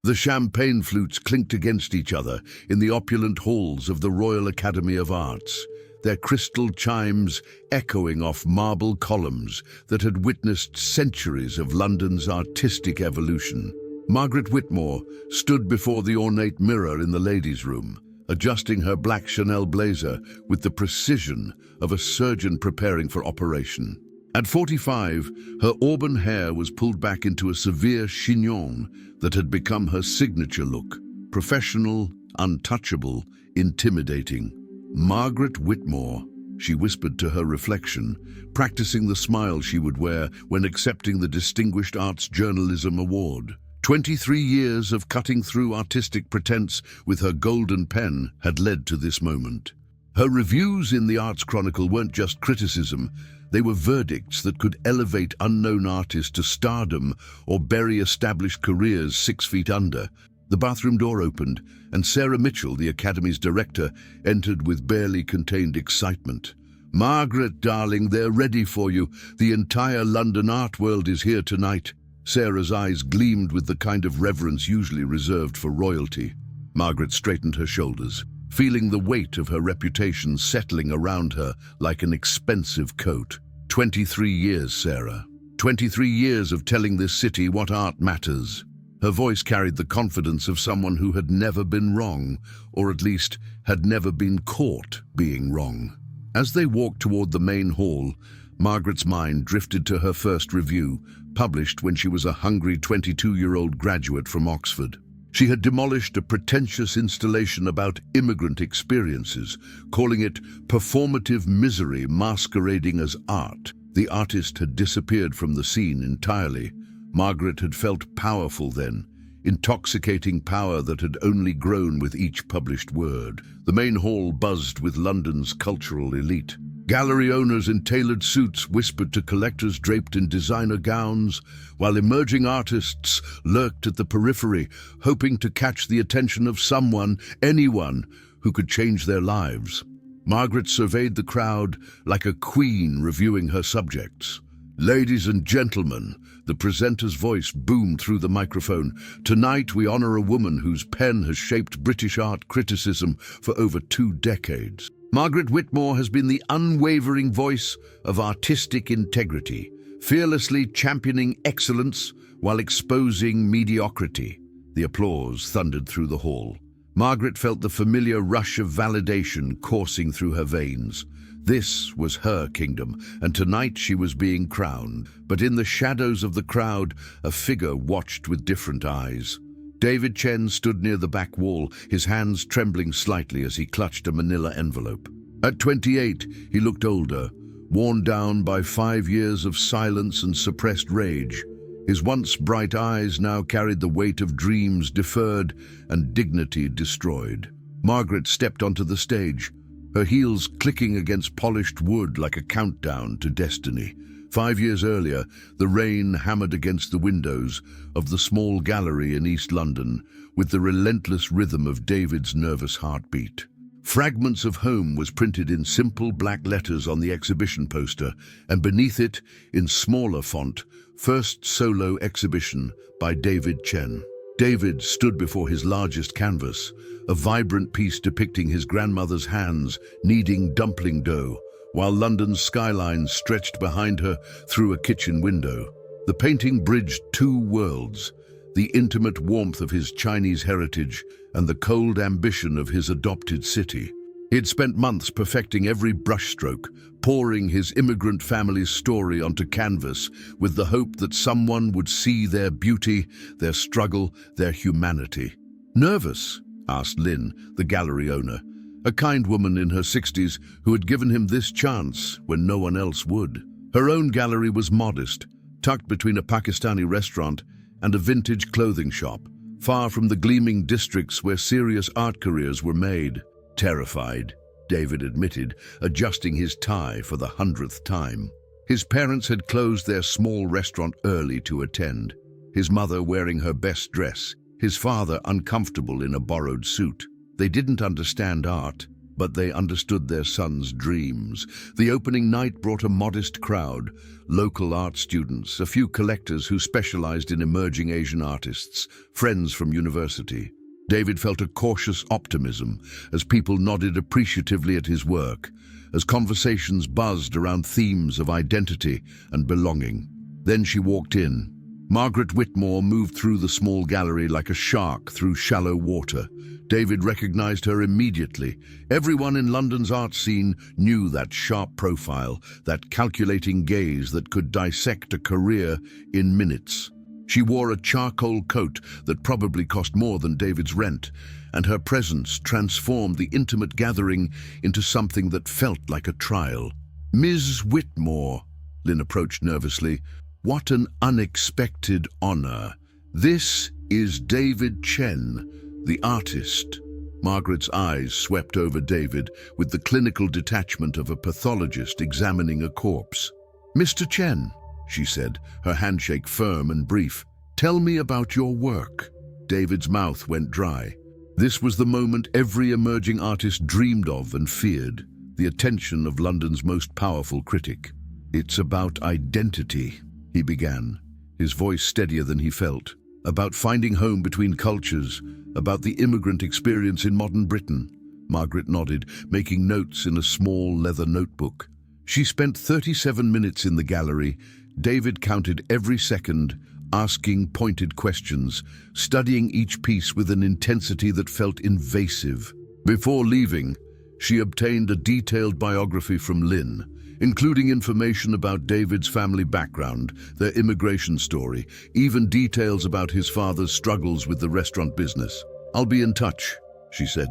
The champagne flutes clinked against each other in the opulent halls of the Royal Academy of Arts, their crystal chimes echoing off marble columns that had witnessed centuries of London's artistic evolution. Margaret Whitmore stood before the ornate mirror in the ladies' room, adjusting her black Chanel blazer with the precision of a surgeon preparing for operation. At 45, her auburn hair was pulled back into a severe chignon that had become her signature look: professional, untouchable, intimidating. Margaret Whitmore, she whispered to her reflection, practicing the smile she would wear when accepting the Distinguished Arts Journalism Award. 23 years of cutting through artistic pretense with her golden pen had led to this moment. Her reviews in the Arts Chronicle weren't just criticism, they were verdicts that could elevate unknown artists to stardom or bury established careers 6 feet under. The bathroom door opened, and Sarah Mitchell, the Academy's director, entered with barely contained excitement. "Margaret, darling, they're ready for you. The entire London art world is here tonight." Sarah's eyes gleamed with the kind of reverence usually reserved for royalty. Margaret straightened her shoulders, feeling the weight of her reputation settling around her like an expensive coat. 23 years, Sarah. 23 years of telling this city what art matters. Her voice carried the confidence of someone who had never been wrong, or at least had never been caught being wrong. As they walked toward the main hall, Margaret's mind drifted to her first review, published when she was a hungry 22-year-old graduate from Oxford. She had demolished a pretentious installation about immigrant experiences, calling it performative misery masquerading as art. The artist had disappeared from the scene entirely. Margaret had felt powerful then, intoxicating power that had only grown with each published word. The main hall buzzed with London's cultural elite. Gallery owners in tailored suits whispered to collectors draped in designer gowns, while emerging artists lurked at the periphery, hoping to catch the attention of someone, anyone, who could change their lives. Margaret surveyed the crowd like a queen reviewing her subjects. "Ladies and gentlemen," the presenter's voice boomed through the microphone, "tonight we honor a woman whose pen has shaped British art criticism for over 2 decades. Margaret Whitmore has been the unwavering voice of artistic integrity, fearlessly championing excellence while exposing mediocrity." The applause thundered through the hall. Margaret felt the familiar rush of validation coursing through her veins. This was her kingdom, and tonight she was being crowned. But in the shadows of the crowd, a figure watched with different eyes. David Chen stood near the back wall, his hands trembling slightly as he clutched a manila envelope. At 28, he looked older, worn down by 5 years of silence and suppressed rage. His once bright eyes now carried the weight of dreams deferred and dignity destroyed. Margaret stepped onto the stage, her heels clicking against polished wood like a countdown to destiny. 5 years earlier, the rain hammered against the windows of the small gallery in East London with the relentless rhythm of David's nervous heartbeat. "Fragments of Home" was printed in simple black letters on the exhibition poster, and beneath it, in smaller font, "First Solo Exhibition by David Chen." David stood before his largest canvas, a vibrant piece depicting his grandmother's hands kneading dumpling dough, while London's skyline stretched behind her through a kitchen window. The painting bridged 2 worlds, the intimate warmth of his Chinese heritage and the cold ambition of his adopted city. He'd spent months perfecting every brushstroke, pouring his immigrant family's story onto canvas with the hope that someone would see their beauty, their struggle, their humanity. "Nervous?" asked Lynn, the gallery owner, a kind woman in her 60s who had given him this chance when no one else would. Her own gallery was modest, tucked between a Pakistani restaurant and a vintage clothing shop, far from the gleaming districts where serious art careers were made. "Terrified," David admitted, adjusting his tie for the 100th time. His parents had closed their small restaurant early to attend, his mother wearing her best dress, his father uncomfortable in a borrowed suit. They didn't understand art. but they understood their son's dreams. The opening night brought a modest crowd, local art students, a few collectors who specialized in emerging Asian artists, friends from university. David felt a cautious optimism as people nodded appreciatively at his work, as conversations buzzed around themes of identity and belonging. Then she walked in. Margaret Whitmore moved through the small gallery like a shark through shallow water. David recognized her immediately. Everyone in London's art scene knew that sharp profile, that calculating gaze that could dissect a career in minutes. She wore a charcoal coat that probably cost more than David's rent, and her presence transformed the intimate gathering into something that felt like a trial. "Ms. Whitmore," Lynn approached nervously. "What an unexpected honor. This is David Chen, the artist." Margaret's eyes swept over David with the clinical detachment of a pathologist examining a corpse. "Mr. Chen," she said, her handshake firm and brief, "tell me about your work." David's mouth went dry. This was the moment every emerging artist dreamed of and feared, the attention of London's most powerful critic. "It's about identity," he began, his voice steadier than he felt. "About finding home between cultures, about the immigrant experience in modern Britain." Margaret nodded, making notes in a small leather notebook. She spent 37 minutes in the gallery. David counted every second, asking pointed questions, studying each piece with an intensity that felt invasive. Before leaving, she obtained a detailed biography from Lynn, including information about David's family background, their immigration story, even details about his father's struggles with the restaurant business. "I'll be in touch," she said,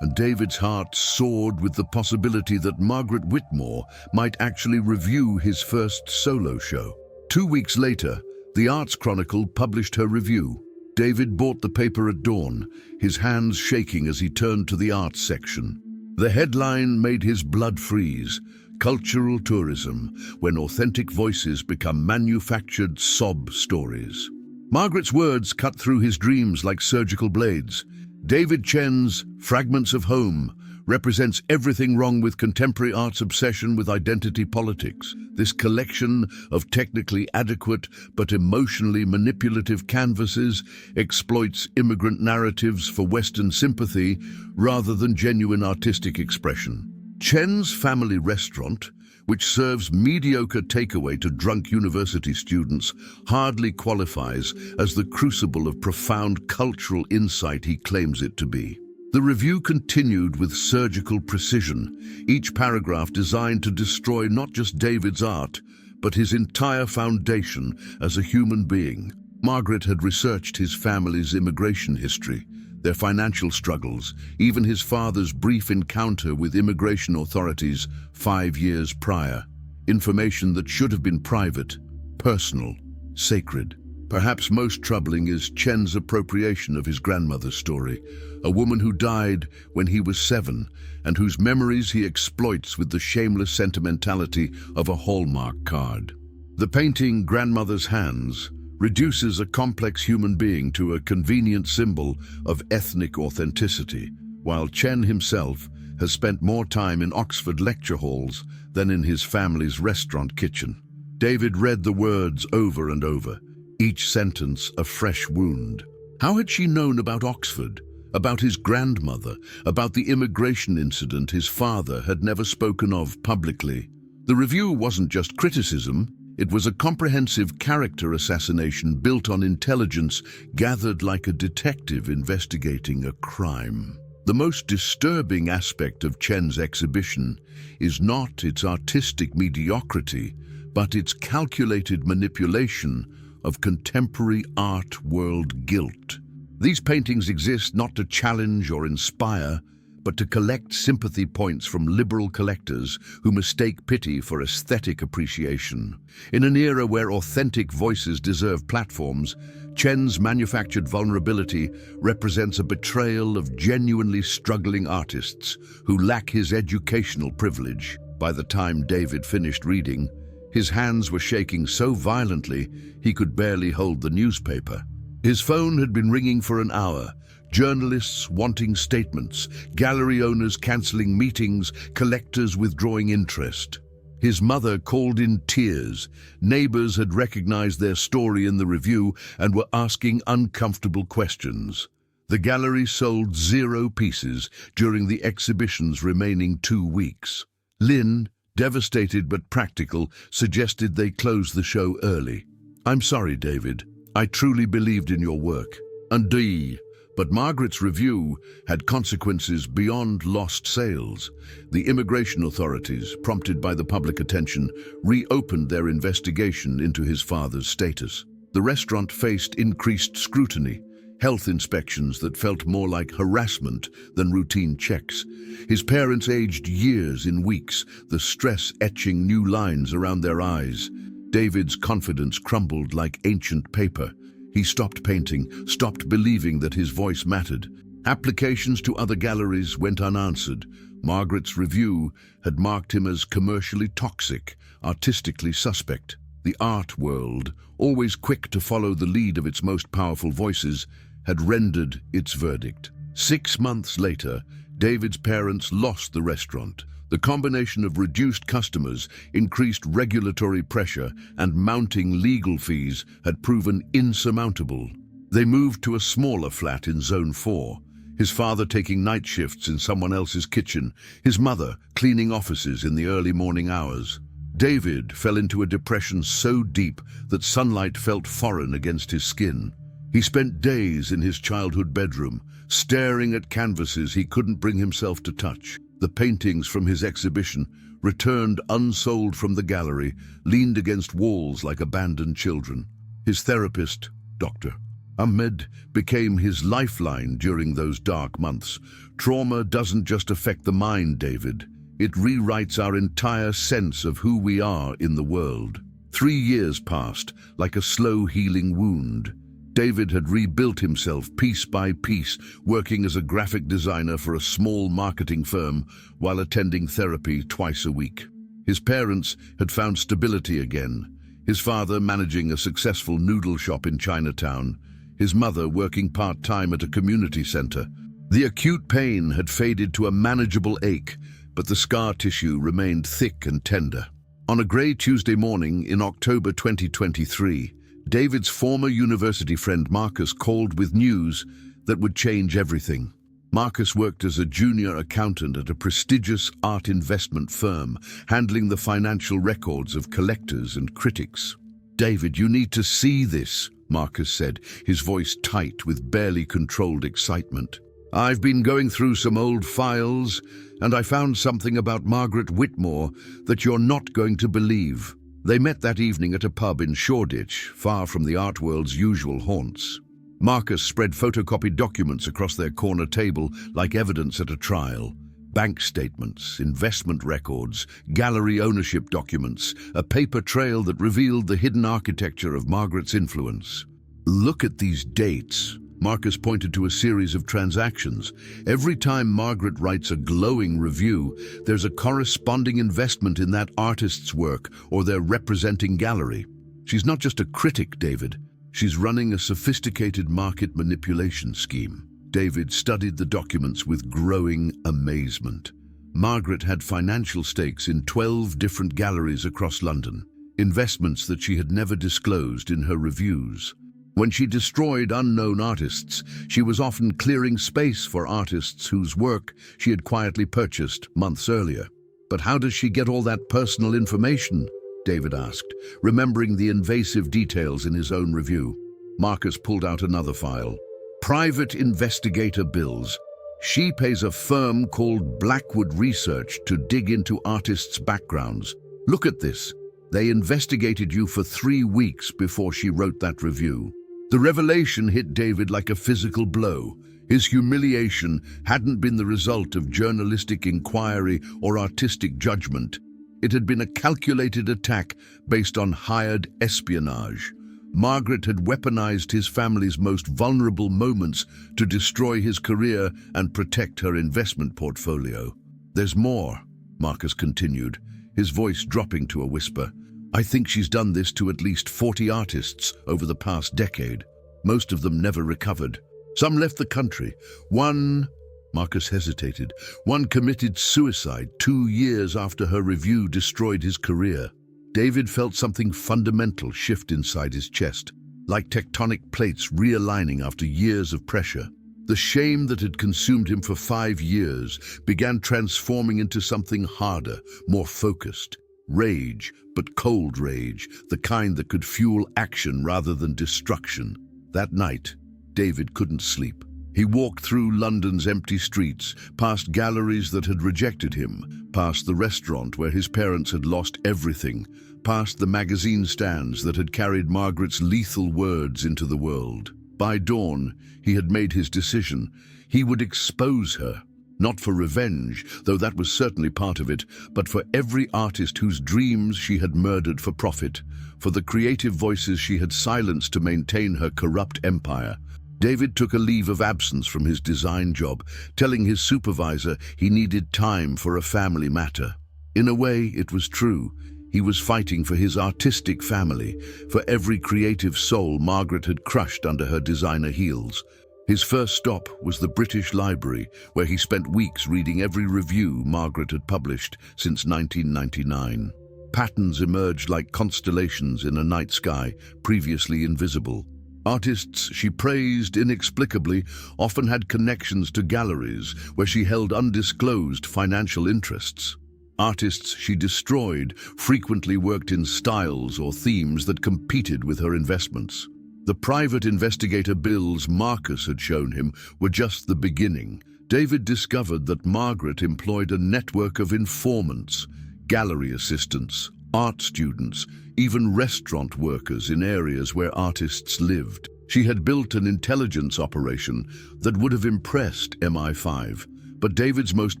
and David's heart soared with the possibility that Margaret Whitmore might actually review his first solo show. 2 weeks later, the Arts Chronicle published her review. David bought the paper at dawn, his hands shaking as he turned to the arts section. The headline made his blood freeze: "Cultural tourism, when authentic voices become manufactured sob stories." Margaret's words cut through his dreams like surgical blades. David Chen's Fragments of Home represents everything wrong with contemporary art's obsession with identity politics. This collection of technically adequate but emotionally manipulative canvases exploits immigrant narratives for Western sympathy rather than genuine artistic expression. Chen's family restaurant, which serves mediocre takeaway to drunk university students, hardly qualifies as the crucible of profound cultural insight he claims it to be. The review continued with surgical precision, each paragraph designed to destroy not just David's art, but his entire foundation as a human being. Margaret had researched his family's immigration history, their financial struggles, even his father's brief encounter with immigration authorities 5 years prior. Information that should have been private, personal, sacred. Perhaps most troubling is Chen's appropriation of his grandmother's story, a woman who died when he was 7 and whose memories he exploits with the shameless sentimentality of a Hallmark card. The painting Grandmother's Hands reduces a complex human being to a convenient symbol of ethnic authenticity, while Chen himself has spent more time in Oxford lecture halls than in his family's restaurant kitchen. David read the words over and over, each sentence a fresh wound. How had she known about Oxford, about his grandmother, about the immigration incident his father had never spoken of publicly? The review wasn't just criticism, it was a comprehensive character assassination built on intelligence gathered like a detective investigating a crime. The most disturbing aspect of Chen's exhibition is not its artistic mediocrity, but its calculated manipulation of contemporary art world guilt. These paintings exist not to challenge or inspire, but to collect sympathy points from liberal collectors who mistake pity for aesthetic appreciation. In an era where authentic voices deserve platforms, Chen's manufactured vulnerability represents a betrayal of genuinely struggling artists who lack his educational privilege. By the time David finished reading, his hands were shaking so violently he could barely hold the newspaper. His phone had been ringing for an hour, Journalists wanting statements, gallery owners cancelling meetings, collectors withdrawing interest. His mother called in tears. Neighbors had recognized their story in the review and were asking uncomfortable questions. The gallery sold 0 pieces during the exhibition's remaining 2 weeks. Lynn, devastated but practical, suggested they close the show early. "I'm sorry, David. I truly believed in your work." Indeed. But Margaret's review had consequences beyond lost sales. The immigration authorities, prompted by the public attention, reopened their investigation into his father's status. The restaurant faced increased scrutiny, health inspections that felt more like harassment than routine checks. His parents aged years in weeks, the stress etching new lines around their eyes. David's confidence crumbled like ancient paper. He stopped painting, stopped believing that his voice mattered. Applications to other galleries went unanswered. Margaret's review had marked him as commercially toxic, artistically suspect. The art world, always quick to follow the lead of its most powerful voices, had rendered its verdict. 6 months later, David's parents lost the restaurant. The combination of reduced customers, increased regulatory pressure, and mounting legal fees had proven insurmountable. They moved to a smaller flat in Zone 4, his father taking night shifts in someone else's kitchen, his mother cleaning offices in the early morning hours. David fell into a depression so deep that sunlight felt foreign against his skin. He spent days in his childhood bedroom, staring at canvases he couldn't bring himself to touch. The paintings from his exhibition, returned unsold from the gallery, leaned against walls like abandoned children. His therapist, Dr. Ahmed, became his lifeline during those dark months. Trauma doesn't just affect the mind, David. It rewrites our entire sense of who we are in the world. 3 years passed, like a slow healing wound. David had rebuilt himself piece by piece, working as a graphic designer for a small marketing firm while attending therapy twice a week. His parents had found stability again, his father managing a successful noodle shop in Chinatown, his mother working part-time at a community center. The acute pain had faded to a manageable ache, but the scar tissue remained thick and tender. On a grey Tuesday morning in October 2023, David's former university friend Marcus called with news that would change everything. Marcus worked as a junior accountant at a prestigious art investment firm, handling the financial records of collectors and critics. "David, you need to see this," Marcus said, his voice tight with barely controlled excitement. "I've been going through some old files, and I found something about Margaret Whitmore that you're not going to believe." They met that evening at a pub in Shoreditch, far from the art world's usual haunts. Marcus spread photocopied documents across their corner table like evidence at a trial. Bank statements, investment records, gallery ownership documents, a paper trail that revealed the hidden architecture of Margaret's influence. "Look at these dates." Marcus pointed to a series of transactions. "Every time Margaret writes a glowing review, there's a corresponding investment in that artist's work or their representing gallery. She's not just a critic, David. She's running a sophisticated market manipulation scheme." David studied the documents with growing amazement. Margaret had financial stakes in 12 different galleries across London, investments that she had never disclosed in her reviews. When she destroyed unknown artists, she was often clearing space for artists whose work she had quietly purchased months earlier. "But how does she get all that personal information?" David asked, remembering the invasive details in his own review. Marcus pulled out another file. "Private investigator bills. She pays a firm called Blackwood Research to dig into artists' backgrounds. Look at this. They investigated you for 3 weeks before she wrote that review." The revelation hit David like a physical blow. His humiliation hadn't been the result of journalistic inquiry or artistic judgment. It had been a calculated attack based on hired espionage. Margaret had weaponized his family's most vulnerable moments to destroy his career and protect her investment portfolio. "There's more," Marcus continued, his voice dropping to a whisper. "I think she's done this to at least 40 artists over the past decade. Most of them never recovered. Some left the country. One, Marcus hesitated, one committed suicide 2 years after her review destroyed his career. David felt something fundamental shift inside his chest, like tectonic plates realigning after years of pressure. The shame that had consumed him for 5 years began transforming into something harder, more focused. Rage, but cold rage, the kind that could fuel action rather than destruction. That night, David couldn't sleep. He walked through London's empty streets, past galleries that had rejected him, past the restaurant where his parents had lost everything, past the magazine stands that had carried Margaret's lethal words into the world. By dawn, he had made his decision. He would expose her, not for revenge, though that was certainly part of it, but for every artist whose dreams she had murdered for profit, for the creative voices she had silenced to maintain her corrupt empire. David took a leave of absence from his design job, telling his supervisor he needed time for a family matter. In a way, it was true. He was fighting for his artistic family, for every creative soul Margaret had crushed under her designer heels. His first stop was the British Library, where he spent weeks reading every review Margaret had published since 1999. Patterns emerged like constellations in a night sky, previously invisible. Artists she praised inexplicably often had connections to galleries where she held undisclosed financial interests. Artists she destroyed frequently worked in styles or themes that competed with her investments. The private investigator bills Marcus had shown him were just the beginning. David discovered that Margaret employed a network of informants, gallery assistants, art students, even restaurant workers in areas where artists lived. She had built an intelligence operation that would have impressed MI5. But David's most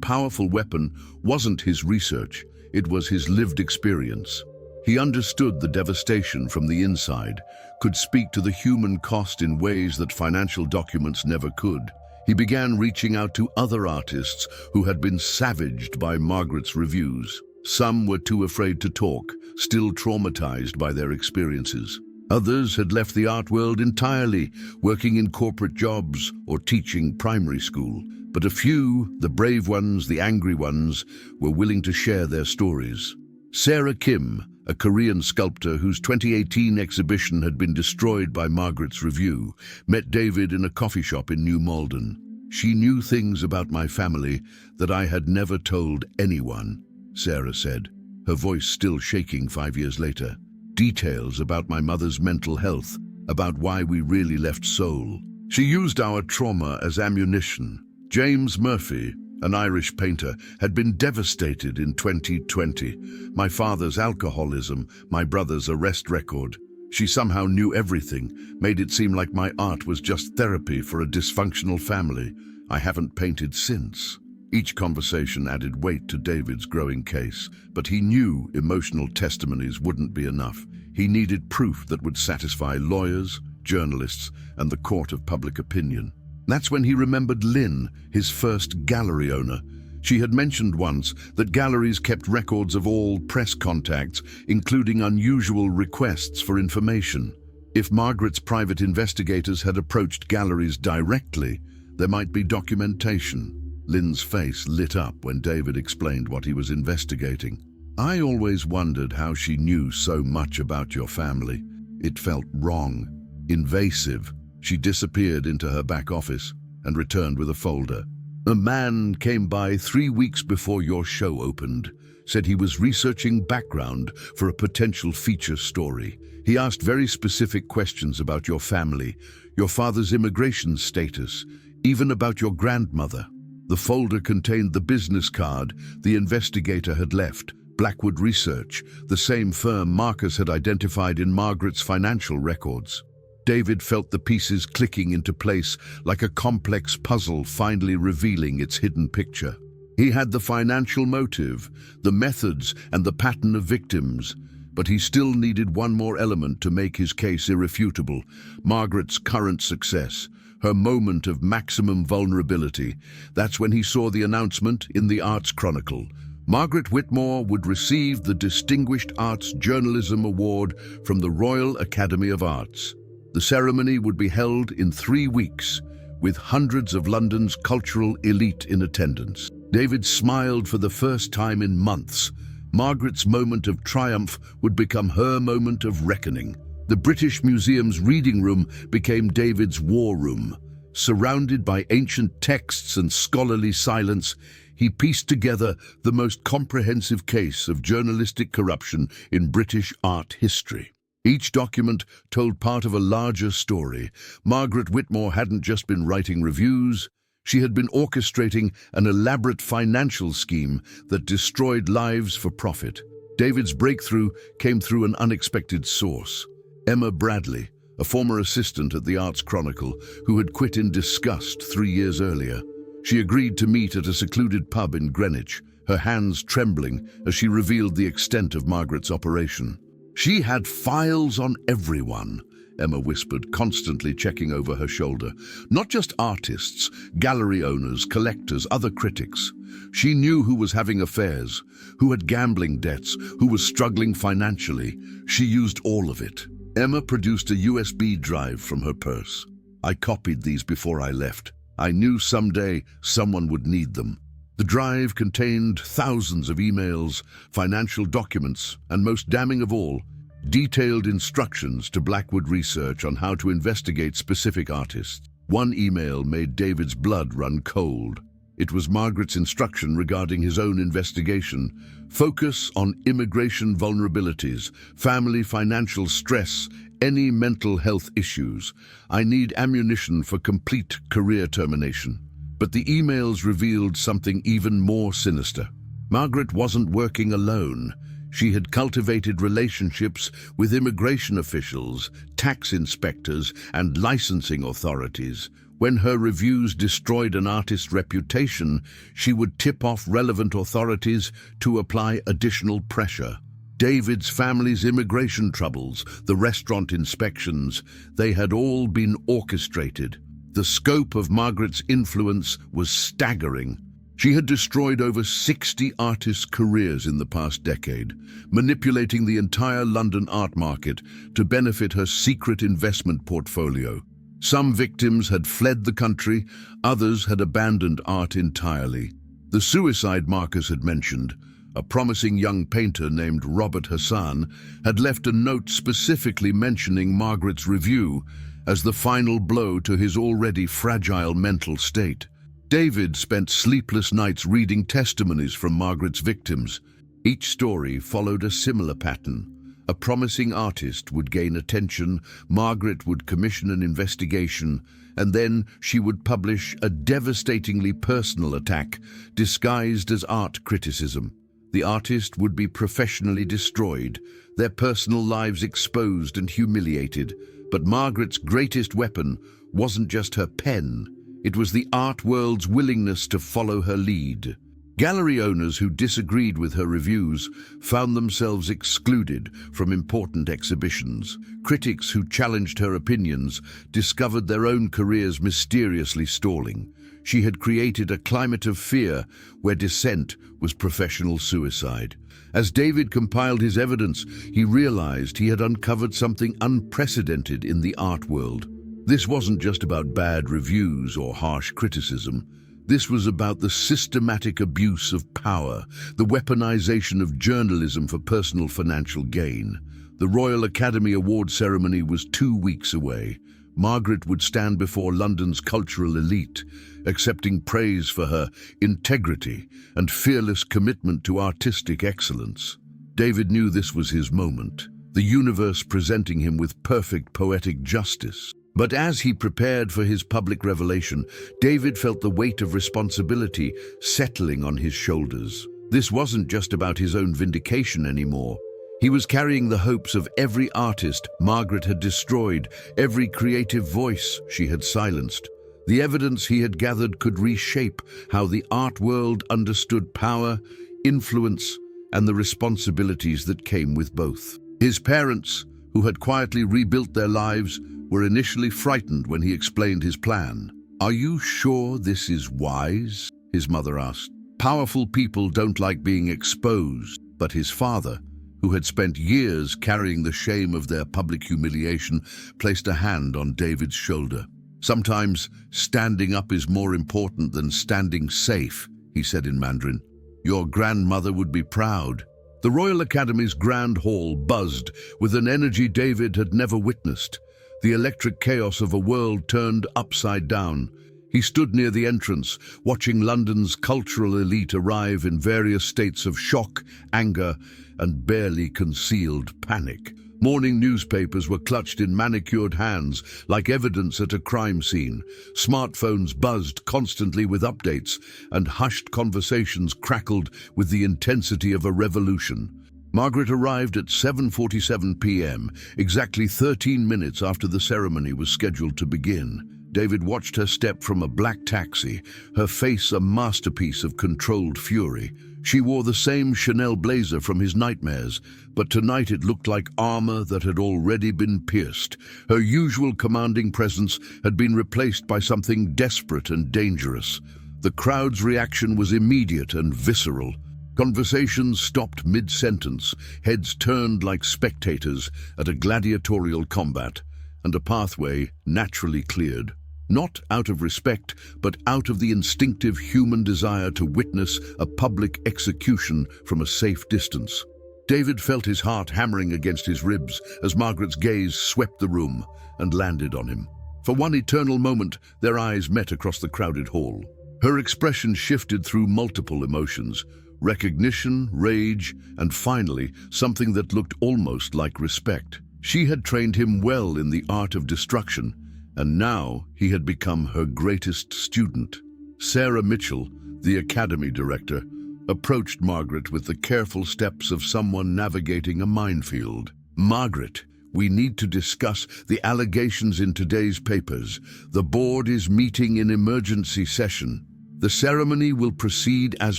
powerful weapon wasn't his research, it was his lived experience. He understood the devastation from the inside, could speak to the human cost in ways that financial documents never could. He began reaching out to other artists who had been savaged by Margaret's reviews. Some were too afraid to talk, still traumatized by their experiences. Others had left the art world entirely, working in corporate jobs or teaching primary school. But a few, the brave ones, the angry ones, were willing to share their stories. Sarah Kim, a Korean sculptor whose 2018 exhibition had been destroyed by Margaret's review, met David in a coffee shop in New Malden. "She knew things about my family that I had never told anyone," Sarah said, her voice still shaking 5 years later. "Details about my mother's mental health, about why we really left Seoul. She used our trauma as ammunition." James Murphy, an Irish painter, had been devastated in 2020. "My father's alcoholism, my brother's arrest record. She somehow knew everything, made it seem like my art was just therapy for a dysfunctional family. I haven't painted since." Each conversation added weight to David's growing case, but he knew emotional testimonies wouldn't be enough. He needed proof that would satisfy lawyers, journalists, and the court of public opinion. That's when he remembered Lynn, his first gallery owner. She had mentioned once that galleries kept records of all press contacts, including unusual requests for information. If Margaret's private investigators had approached galleries directly, there might be documentation. Lynn's face lit up when David explained what he was investigating. "I always wondered how she knew so much about your family. It felt wrong, invasive." She disappeared into her back office and returned with a folder. "A man came by 3 weeks before your show opened, said he was researching background for a potential feature story. He asked very specific questions about your family, your father's immigration status, even about your grandmother." The folder contained the business card the investigator had left, Blackwood Research, the same firm Marcus had identified in Margaret's financial records. David felt the pieces clicking into place like a complex puzzle finally revealing its hidden picture. He had the financial motive, the methods, and the pattern of victims, but he still needed one more element to make his case irrefutable: Margaret's current success, her moment of maximum vulnerability. That's when he saw the announcement in the Arts Chronicle. Margaret Whitmore would receive the Distinguished Arts Journalism Award from the Royal Academy of Arts. The ceremony would be held in 3 weeks, with hundreds of London's cultural elite in attendance. David smiled for the first time in months. Margaret's moment of triumph would become her moment of reckoning. The British Museum's reading room became David's war room. Surrounded by ancient texts and scholarly silence, he pieced together the most comprehensive case of journalistic corruption in British art history. Each document told part of a larger story. Margaret Whitmore hadn't just been writing reviews, she had been orchestrating an elaborate financial scheme that destroyed lives for profit. David's breakthrough came through an unexpected source. Emma Bradley, a former assistant at the Arts Chronicle, who had quit in disgust 3 years earlier. She agreed to meet at a secluded pub in Greenwich, her hands trembling as she revealed the extent of Margaret's operation. "She had files on everyone," Emma whispered, constantly checking over her shoulder. "Not just artists, gallery owners, collectors, other critics. She knew who was having affairs, who had gambling debts, who was struggling financially. She used all of it." Emma produced a USB drive from her purse. "I copied these before I left. I knew someday someone would need them." The drive contained thousands of emails, financial documents, and most damning of all, detailed instructions to Blackwood Research on how to investigate specific artists. One email made David's blood run cold. It was Margaret's instruction regarding his own investigation. "Focus on immigration vulnerabilities, family financial stress, any mental health issues. I need ammunition for complete career termination." But the emails revealed something even more sinister. Margaret wasn't working alone. She had cultivated relationships with immigration officials, tax inspectors, and licensing authorities. When her reviews destroyed an artist's reputation, she would tip off relevant authorities to apply additional pressure. David's family's immigration troubles, the restaurant inspections, they had all been orchestrated. The scope of Margaret's influence was staggering. She had destroyed over 60 artists' careers in the past decade, manipulating the entire London art market to benefit her secret investment portfolio. Some victims had fled the country, others had abandoned art entirely. The suicide Marcus had mentioned, a promising young painter named Robert Hassan, had left a note specifically mentioning Margaret's review as the final blow to his already fragile mental state. David spent sleepless nights reading testimonies from Margaret's victims. Each story followed a similar pattern. A promising artist would gain attention, Margaret would commission an investigation, and then she would publish a devastatingly personal attack disguised as art criticism. The artist would be professionally destroyed, their personal lives exposed and humiliated. But Margaret's greatest weapon wasn't just her pen, it was the art world's willingness to follow her lead. Gallery owners who disagreed with her reviews found themselves excluded from important exhibitions. Critics who challenged her opinions discovered their own careers mysteriously stalling. She had created a climate of fear where dissent was professional suicide. As David compiled his evidence, he realized he had uncovered something unprecedented in the art world. This wasn't just about bad reviews or harsh criticism. This was about the systematic abuse of power, the weaponization of journalism for personal financial gain. The Royal Academy Award ceremony was 2 weeks away. Margaret would stand before London's cultural elite, accepting praise for her integrity and fearless commitment to artistic excellence. David knew this was his moment, the universe presenting him with perfect poetic justice. But as he prepared for his public revelation, David felt the weight of responsibility settling on his shoulders. This wasn't just about his own vindication anymore. He was carrying the hopes of every artist Margaret had destroyed, every creative voice she had silenced. The evidence he had gathered could reshape how the art world understood power, influence, and the responsibilities that came with both. His parents, who had quietly rebuilt their lives, were initially frightened when he explained his plan. "Are you sure this is wise?" his mother asked. Powerful people don't like being exposed, but his father, who had spent years carrying the shame of their public humiliation, placed a hand on David's shoulder. Sometimes standing up is more important than standing safe, he said in Mandarin. Your grandmother would be proud. The Royal Academy's grand hall buzzed with an energy David had never witnessed, the electric chaos of a world turned upside down. He stood near the entrance, watching London's cultural elite arrive in various states of shock, anger, and barely concealed panic. Morning newspapers were clutched in manicured hands like evidence at a crime scene. Smartphones buzzed constantly with updates, and hushed conversations crackled with the intensity of a revolution. Margaret arrived at 7:47 p.m., exactly 13 minutes after the ceremony was scheduled to begin. David watched her step from a black taxi, her face a masterpiece of controlled fury. She wore the same Chanel blazer from his nightmares, but tonight it looked like armor that had already been pierced. Her usual commanding presence had been replaced by something desperate and dangerous. The crowd's reaction was immediate and visceral. Conversations stopped mid-sentence, heads turned like spectators at a gladiatorial combat, and a pathway naturally cleared. Not out of respect, but out of the instinctive human desire to witness a public execution from a safe distance. David felt his heart hammering against his ribs as Margaret's gaze swept the room and landed on him. For one eternal moment, their eyes met across the crowded hall. Her expression shifted through multiple emotions: recognition, rage, and finally, something that looked almost like respect. She had trained him well in the art of destruction, and now he had become her greatest student. Sarah Mitchell, the academy director, approached Margaret with the careful steps of someone navigating a minefield. Margaret, we need to discuss the allegations in today's papers. The board is meeting in emergency session. The ceremony will proceed as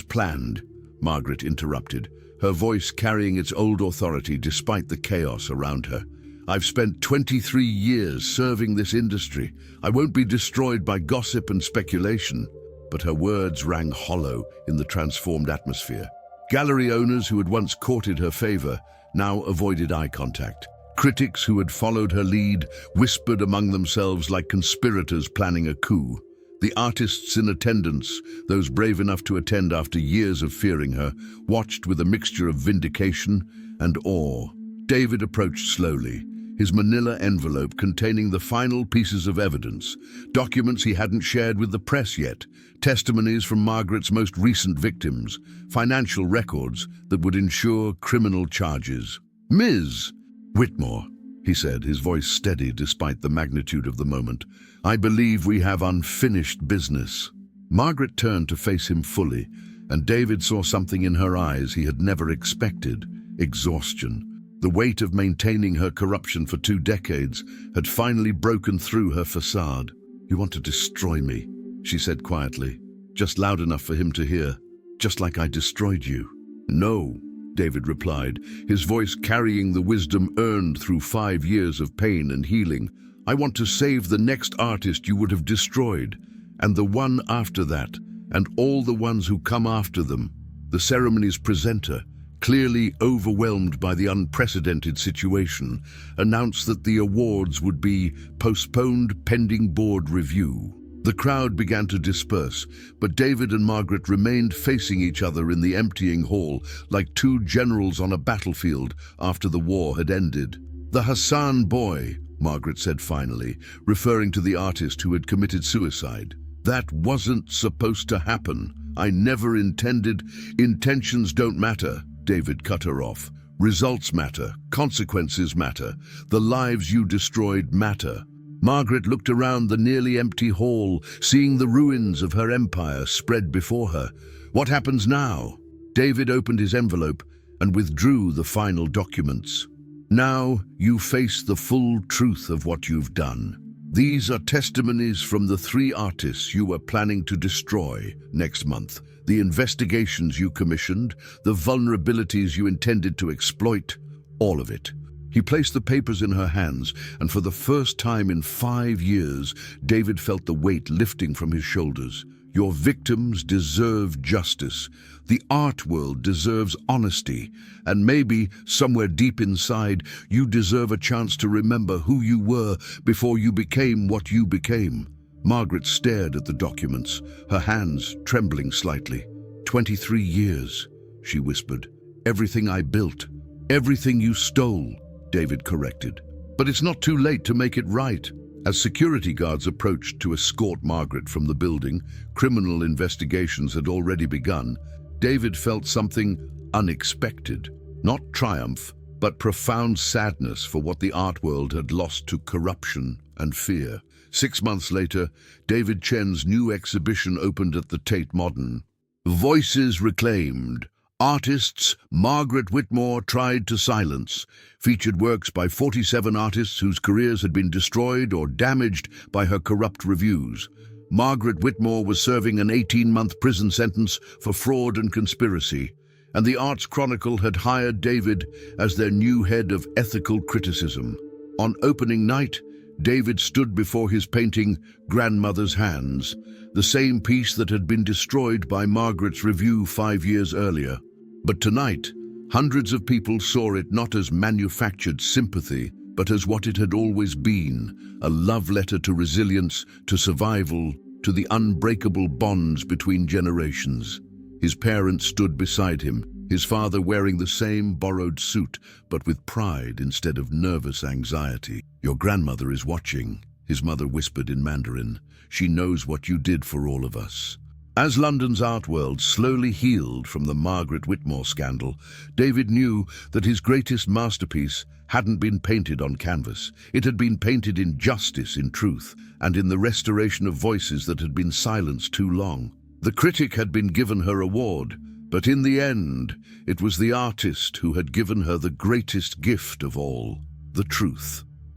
planned, Margaret interrupted, her voice carrying its old authority despite the chaos around her. I've spent 23 years serving this industry. I won't be destroyed by gossip and speculation. But her words rang hollow in the transformed atmosphere. Gallery owners who had once courted her favor now avoided eye contact. Critics who had followed her lead whispered among themselves like conspirators planning a coup. The artists in attendance, those brave enough to attend after years of fearing her, watched with a mixture of vindication and awe. David approached slowly, his manila envelope containing the final pieces of evidence, documents he hadn't shared with the press yet, testimonies from Margaret's most recent victims, financial records that would ensure criminal charges. Ms. Whitmore, he said, his voice steady despite the magnitude of the moment, I believe we have unfinished business. Margaret turned to face him fully, and David saw something in her eyes he had never expected: exhaustion. The weight of maintaining her corruption for 2 decades had finally broken through her facade. You want to destroy me, she said quietly, just loud enough for him to hear, just like I destroyed you. No, David replied, his voice carrying the wisdom earned through 5 years of pain and healing. I want to save the next artist you would have destroyed, and the one after that, and all the ones who come after them. The ceremony's presenter, clearly overwhelmed by the unprecedented situation, announced that the awards would be postponed pending board review. The crowd began to disperse, but David and Margaret remained facing each other in the emptying hall like 2 generals on a battlefield after the war had ended. The Hassan boy, Margaret said finally, referring to the artist who had committed suicide. That wasn't supposed to happen. I never intended. Intentions don't matter. David cut her off. Results matter. Consequences matter. The lives you destroyed matter. Margaret looked around the nearly empty hall, seeing the ruins of her empire spread before her. What happens now? David opened his envelope and withdrew the final documents. Now you face the full truth of what you've done. These are testimonies from the 3 artists you were planning to destroy next month. The investigations you commissioned, the vulnerabilities you intended to exploit, all of it. He placed the papers in her hands, and for the first time in 5 years, David felt the weight lifting from his shoulders. Your victims deserve justice. The art world deserves honesty. And maybe, somewhere deep inside, you deserve a chance to remember who you were before you became what you became. Margaret stared at the documents, her hands trembling slightly. 23 years, she whispered. Everything I built, everything you stole, David corrected. But it's not too late to make it right. As security guards approached to escort Margaret from the building, criminal investigations had already begun. David felt something unexpected. Not triumph, but profound sadness for what the art world had lost to corruption and fear. 6 months later, David Chen's new exhibition opened at the Tate Modern. Voices reclaimed. Artists Margaret Whitmore tried to silence featured works by 47 artists whose careers had been destroyed or damaged by her corrupt reviews. Margaret Whitmore was serving an 18-month prison sentence for fraud and conspiracy, and the Arts Chronicle had hired David as their new head of ethical criticism. On opening night, David stood before his painting Grandmother's Hands, the same piece that had been destroyed by Margaret's review 5 years earlier. But tonight, hundreds of people saw it not as manufactured sympathy, but as what it had always been, a love letter to resilience, to survival, to the unbreakable bonds between generations. His parents stood beside him, his father wearing the same borrowed suit, but with pride instead of nervous anxiety. "Your grandmother is watching," his mother whispered in Mandarin. "She knows what you did for all of us." As London's art world slowly healed from the Margaret Whitmore scandal, David knew that his greatest masterpiece hadn't been painted on canvas. It had been painted in justice, in truth, and in the restoration of voices that had been silenced too long. The critic had been given her award, but in the end, it was the artist who had given her the greatest gift of all, the truth.